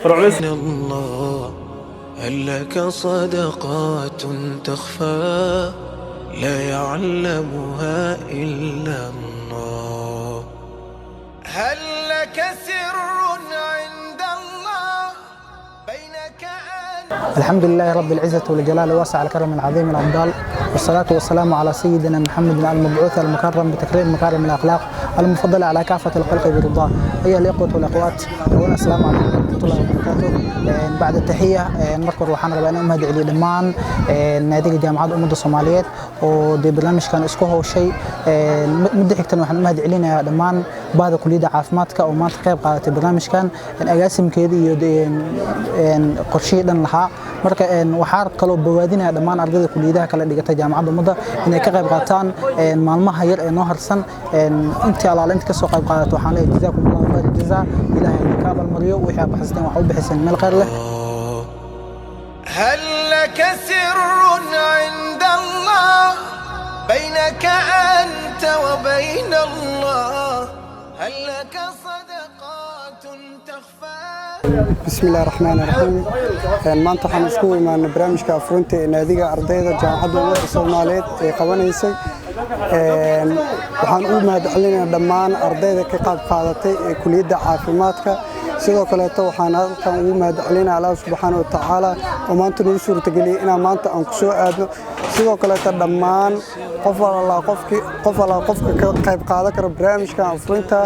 الله هل لك صدقات تخفى لا يعلمها إلا الله هل لك سر عند الله بينك الحمد لله رب العزة والجلال واسع الكرم العظيم الأفضل والصلاة والسلام على سيدنا محمد المبعوث المكرم بتكريم مكارم الأخلاق المفضل على كافة الخلق برضاه. أيها الإخوة والأخوات السلام عليكم ورحمة الله وبركاته. بعد التحية نذكر وحنا ربنا مهد علي دمان نادي جامعة أمة الصوماليات ودي برنامج كان اسكوه شيء مدة حكتنا وحنا مهد علينا دمان بعد كلية عافماتك أو ما تقيب قاعدة برنامج كان أقاسم كذي قرشي دن لها marka waxaa kaloo bawaadinaya dhammaan ardayda kulliyadaha kala dhigata jaamacadda ummadda inay ka qayb qaataan maalmaha yar ee noo harsan intii alaal inta ka soo qayb qaadato waxaan leeyahay jazaakumullahu khayr jazaa ilaahay ka abaalmariyo wixii aad baxsatay waxa u bixiseen meel khayr leh هل لك سر عند الله بينك أنت وبين الله هل لك صدقات تخفى بسم الله الرحمن الرحيم maanta waxaan isku imaanay barnaamijka afrinta ee naadiga ardayda jaamacadda ummadda Soomaaliyeed ee qabanaysay waxaan u mahadcelinayaa dhammaan ardayda ka qayb qaadatay ee kulliyadda caafimaadka sidoo kale waxaan halkan ugu mahadcelinayaa Allah subhanahu wa ta'ala oo maanta noo suurtageliyay inaan maanta aan ku soo aadno sidoo kale dhammaan qof qofka ka qayb qaadan kara barnaamijka afrinta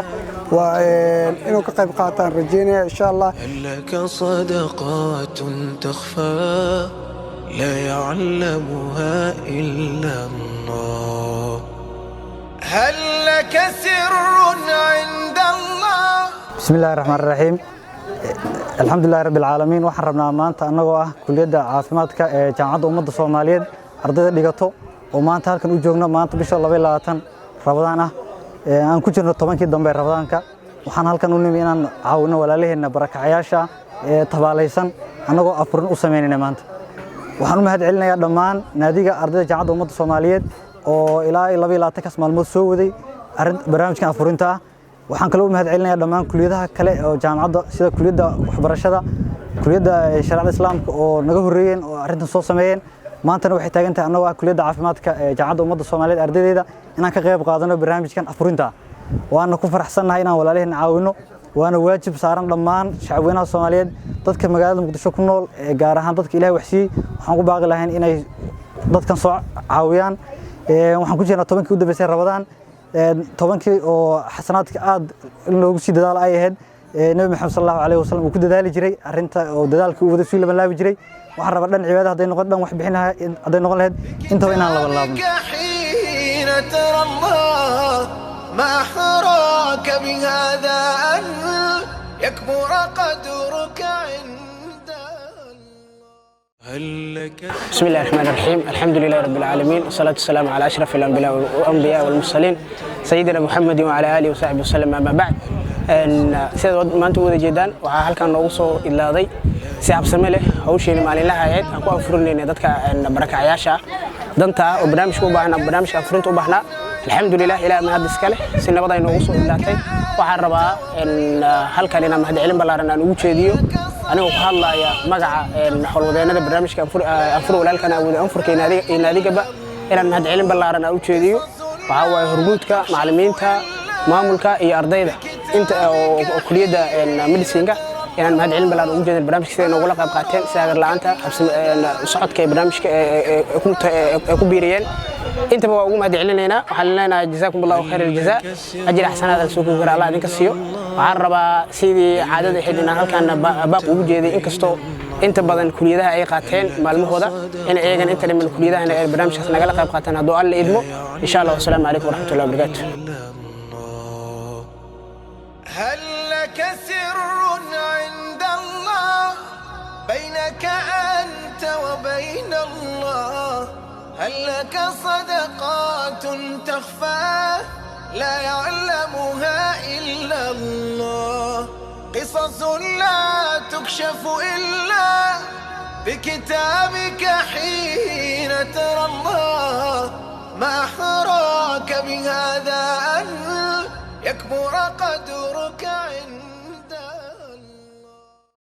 وإنه كقيب قاطع رجينا إن شاء الله. هل لك صدقات تخفى لا يعلمها إلا الله هل لك سر عند الله بسم الله الرحمن الرحيم الحمد لله رب العالمين waxaan rabnaa maanta anagoo ah kulliyadda caafimaadka ee jaamacadda ummadda Soomaaliyeed ardayda dhigato oo maanta halkan u joogno maanta bisha 22 Ramadaan ah aan ku jirno 10kii dambe Ramadaanka waxaan halkan u nimid inaan caawino walaalaheena barakacayaasha ee tabaalaysan anagoo afurin u sameynayna maanta waxaan u mahadcelinayaa dhammaan naadiga ardayda jaamacadda ummadda Soomaaliyeed oo ilaa 22 maalmood soo waday barnaamijkan afurinta waxaan kale u mahadcelinayaa dhammaan kulliyadaha kale oo jaamacadda sida kulliyadda waxbarashada kulliyadda shariicada islaamka oo naga horeeyeen oo arrintan soo sameeyeen maantana waxay taagan tahay anagoo ah kulliyadda caafimaadka ee jaamacadda ummadda Soomaaliyeed ardaydeeda inaan ka qayb qaadano barnaamijkan afurinta waana ku faraxsanahay inaan walaalaheena caawino waana waajib saaran dhammaan shacabweynaha Soomaaliyeed dadka magaalada Muqdisho ku nool ee gaar ahaan dadka Ilaahay waxsiiyay waxaan ku baaqi lahayn inay dadkan soo caawiyaan waxaan ku jirnaa 10kii u dambeysay Ramadaan 10kii oo xasanaadka aad loogu sii dadaal ay ahayd Nabi Muhammad sallallahu alayhi wasallam uu ku dadaali jiray arrinta oo dadaalkii uu wada sii laban laabi jiray waxaan rabaa dhan cibaadada haday noqon dhan wax bixinahay haday noqon lahayd inta inaan laban laabno ترى الله ما أحراك بهذا أن يكبر قدرك عند بسم الله الرحمن الرحيم الحمد لله رب العالمين والصلاة والسلام على أشرف الأنبياء والمرسلين سيدنا محمد وعلى آله وصحبه وسلم أما بعد سيد ما أنتم وذا جدا وهل كان نوصل إلا ذي سحب سمله أو شيء ما لله عيد أكو أفرني ندتك بركة عياشة دنتا وبرنامج وبحنا برنامج أفرنت وبحنا الحمد لله إلى ما هذا السكالة سنة بدأ نوصل إلا تي وحربها إن هل كان لنا مهد علم بلارنا نوجه ديو أنا وحلا يا مجا حول وذينا برنامج كأفر ولا كان أول أنفر كنادي جبا إلى مهد علم بلارنا نوجه ديو وهو هربوتك معلمينك مامولك إيه أرضية أنت كلية الميديسينكا إن مهد علم بلارنا نوجه البرنامج كذا نقول لك أبقاتين سأجر لعنتها صعد كبرنامج كبيرين أنت بقى أقوم هذه علينا وحلنا جزاكم الله خير الجزاء أجل أحسن هذا السوق غير الله ذيك السيو وعرب سيدي عدد حدنا هل كان باق وجدي إنكستو أنت بدن كلية أي قاتين مع المهودة إن أيجن أنت لمن كلية أنا البرنامج نقل قاب قاتنا دعاء الإدمو إن شاء الله والسلام عليكم ورحمة الله وبركاته. هل لك سر عند الله بينك أنت وبين الله هل لك صدقات تخفى لا يعلمها إلا الله قصص لا تكشف إلا بكتابك حين ترى الله ما أحراك بهذا أن يكبر قدرك عند